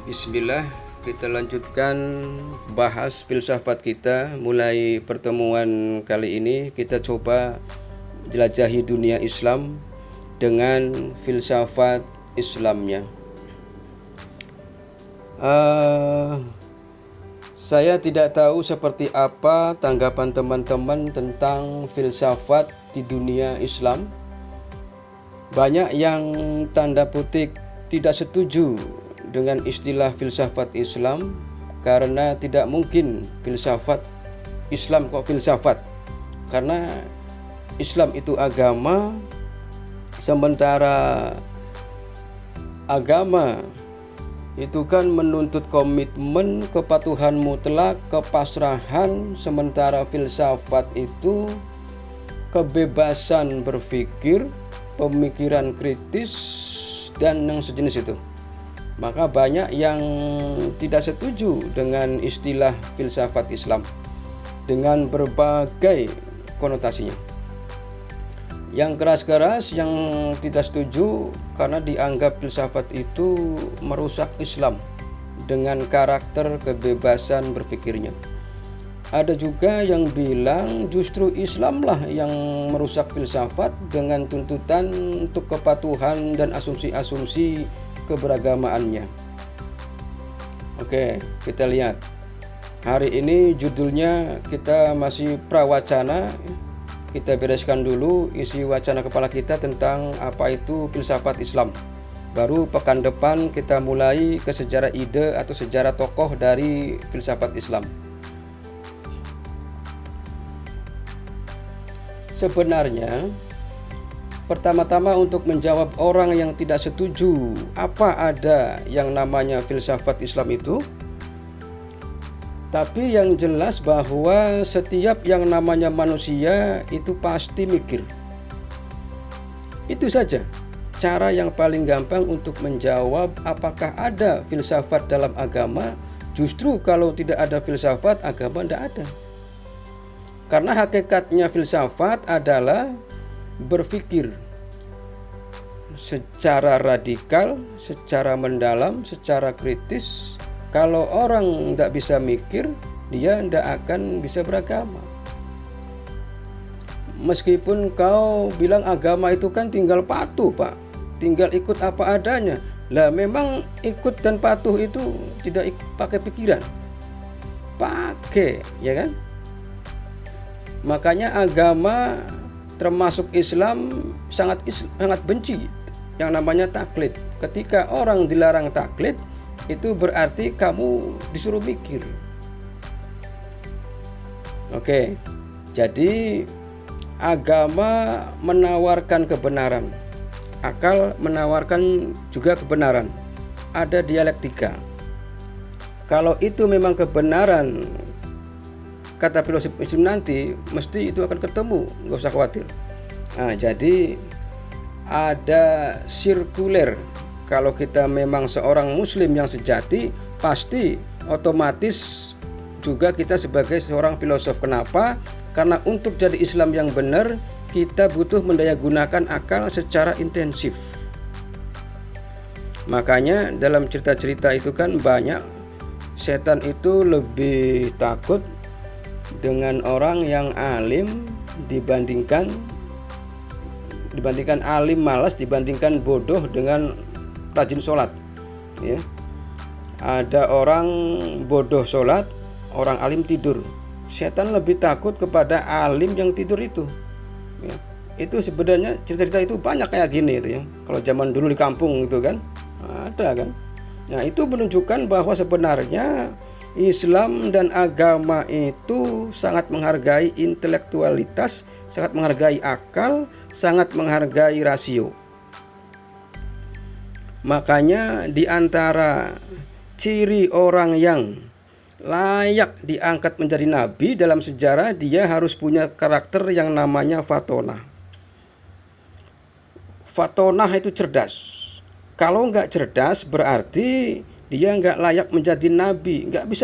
Bismillah, kita lanjutkan bahas filsafat kita. Mulai pertemuan kali ini kita coba jelajahi dunia Islam dengan filsafat Islamnya. Saya tidak tahu seperti apa tanggapan teman-teman tentang filsafat di dunia Islam. Banyak yang tanda petik tidak setuju dengan istilah filsafat Islam karena tidak mungkin filsafat Islam kok filsafat, karena Islam itu agama, sementara agama itu kan menuntut komitmen, kepatuhan mutlak, kepasrahan, sementara filsafat itu kebebasan berpikir, pemikiran kritis, dan yang sejenis itu. Maka banyak yang tidak setuju dengan istilah filsafat Islam dengan berbagai konotasinya. Yang keras-keras yang tidak setuju karena dianggap filsafat itu merusak Islam dengan karakter kebebasan berpikirnya. Ada juga yang bilang justru Islamlah yang merusak filsafat dengan tuntutan untuk kepatuhan dan asumsi-asumsi keberagamaannya. Oke, kita lihat. Hari ini judulnya kita masih prawacana. Kita bereskan dulu isi wacana kepala kita tentang apa itu filsafat Islam. Baru pekan depan kita mulai ke sejarah ide atau sejarah tokoh dari filsafat Islam. Sebenarnya pertama-tama untuk menjawab orang yang tidak setuju apa ada yang namanya filsafat Islam itu, tapi yang jelas bahwa setiap yang namanya manusia itu pasti mikir. Itu saja cara yang paling gampang untuk menjawab apakah ada filsafat dalam agama. Justru kalau tidak ada filsafat, agama tidak ada. Karena hakikatnya filsafat adalah berpikir secara radikal, secara mendalam, secara kritis. Kalau orang tidak bisa mikir, dia tidak akan bisa beragama. Meskipun kau bilang agama itu kan tinggal patuh, Pak, tinggal ikut apa adanya. Lah memang ikut dan patuh itu tidak pakai pikiran, pakai, ya kan? Makanya agama termasuk Islam sangat benci yang namanya taklid. Ketika orang dilarang taklid, itu berarti kamu disuruh mikir. Oke, jadi agama menawarkan kebenaran, akal menawarkan juga kebenaran. Ada dialektika. Kalau itu memang kebenaran, kata filosof Islam nanti, mesti itu akan ketemu, nggak usah khawatir. Nah, jadi ada sirkuler. Kalau kita memang seorang muslim yang sejati, pasti otomatis juga kita sebagai seorang filosof. Kenapa? Karena untuk jadi Islam yang benar, kita butuh mendayagunakan akal secara intensif. Makanya dalam cerita-cerita itu kan banyak, setan itu lebih takut dengan orang yang alim dibandingkan alim malas, dibandingkan bodoh dengan rajin sholat, ya. Ada orang bodoh sholat, orang alim tidur. Setan lebih takut kepada alim yang tidur itu, ya. Itu sebenarnya cerita-cerita itu banyak kayak gini itu, ya. Kalau zaman dulu di kampung itu kan ada kan. Nah, itu menunjukkan bahwa sebenarnya Islam dan agama itu sangat menghargai intelektualitas, sangat menghargai akal, sangat menghargai rasio. Makanya di antara ciri orang yang layak diangkat menjadi nabi dalam sejarah, dia harus punya karakter yang namanya fatonah. Fatonah itu cerdas. Kalau nggak cerdas berarti dia nggak layak menjadi nabi, nggak bisa